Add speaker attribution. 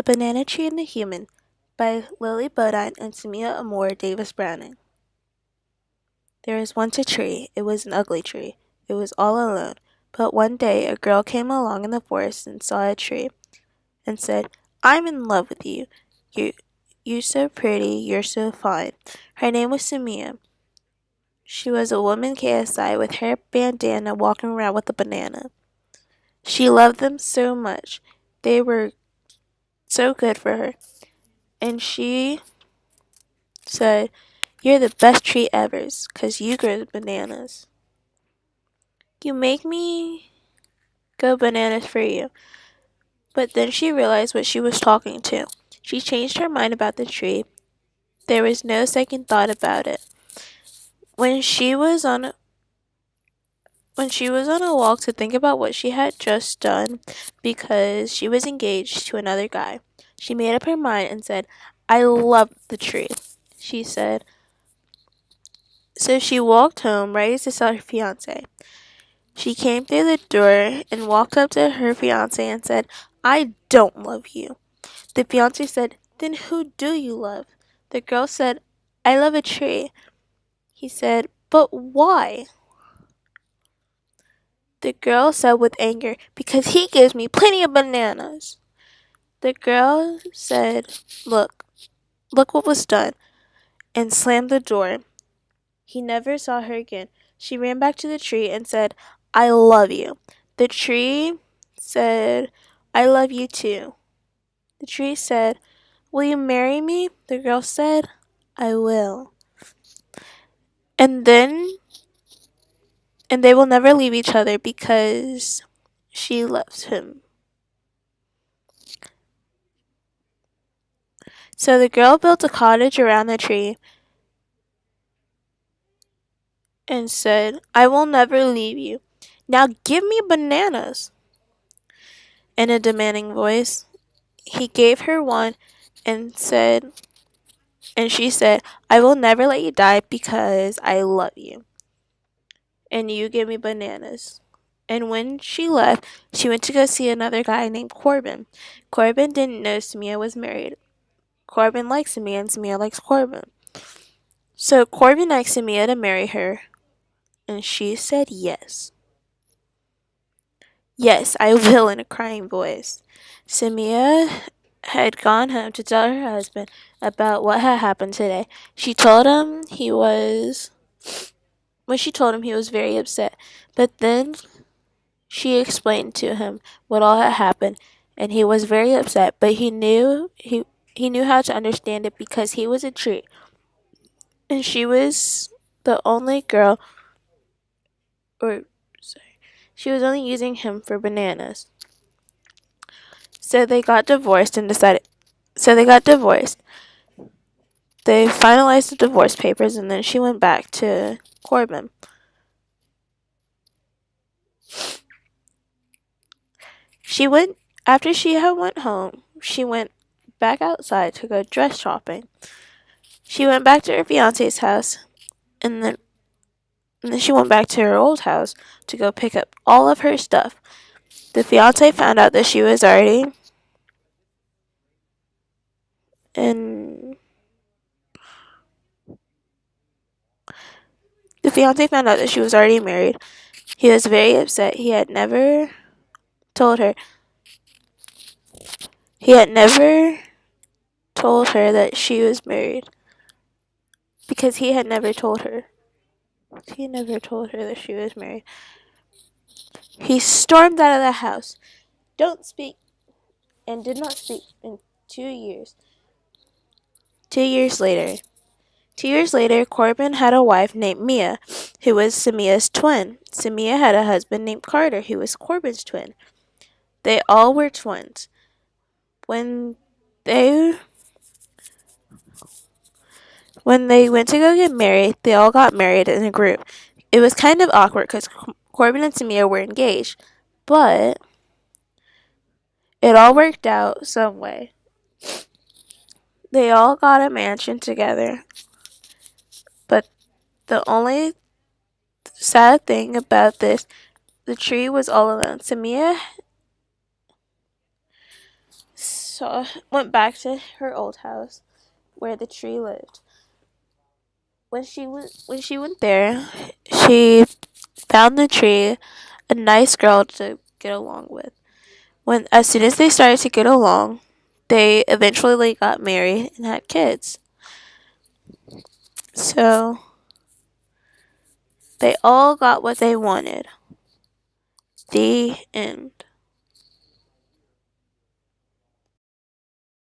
Speaker 1: The Banana Tree and the Human by Lily Bodine and Samiya Amour Davis Browning. There was once a tree. It was an ugly tree. It was all alone. But one day a girl came along in the forest and saw a tree and said, "I'm in love with you. You you're so pretty, you're so fine." Her name was Samiya. She was a woman KSI with her bandana walking around with a banana. She loved them so much. They were so good for her. And she said, "You're the best tree ever, 'cause you grow bananas. You make me go bananas for you." But then she realized what she was talking to. She changed her mind about the tree. There was no second thought about it. When she was on a walk to think about what she had just done because she was engaged to another guy, she made up her mind and said, "I love the tree," she said. So she walked home ready to tell her fiance. She came through the door and walked up to her fiance and said, "I don't love you." The fiance said, "Then who do you love?" The girl said, "I love a tree." He said, "But why?" The girl said with anger, "Because he gives me plenty of bananas." The girl said, look what was done," and slammed the door. He never saw her again. She ran back to the tree and said, "I love you." The tree said, "I love you too." The tree said, "Will you marry me?" The girl said, "I will." And they will never leave each other because she loves him. So the girl built a cottage around the tree and said, "I will never leave you. Now give me bananas." In a demanding voice, he gave her one and she said, "I will never let you die because I love you. And you give me bananas." And when she left, she went to go see another guy named Corbin. Corbin didn't know Samiya was married. Corbin likes Samiya and Samiya likes Corbin. So Corbin asked Samiya to marry her, and she said yes. "Yes, I will," in a crying voice. Samiya had gone home to tell her husband about what had happened today. When she told him, he was very upset. But then she explained to him what all had happened, and he was very upset, but he knew how to understand it because he was a tree, and she was the only girl, or sorry, she was only using him for bananas. So they got divorced and decided. So they got divorced. They finalized the divorce papers, and then she went back to Corbin. She went after she had went home. She went back outside to go dress shopping. She went back to her fiance's house, and then she went back to her old house to go pick up all of her stuff. The fiance found out that she was already and the fiance found out that she was already married. He was very upset. Told her he had never told her that she was married because he had never told her. He never told her that she was married. He stormed out of the house. Don't speak and did not speak in 2 years. 2 years later. 2 years later, Corbin had a wife named Mia, who was Samia's twin. Samiya had a husband named Carter, who was Corbin's twin. They all were twins. When they when they went to go get married, they all got married in a group. It was kind of awkward because Corbin and Samiya were engaged, but it all worked out some way. They all got a mansion together, but the only sad thing about this, the tree was all alone. went back to her old house where the tree lived. When she went there, she found the tree a nice girl to get along with. When as soon as they started to get along, they eventually got married and had kids. So they all got what they wanted. The end.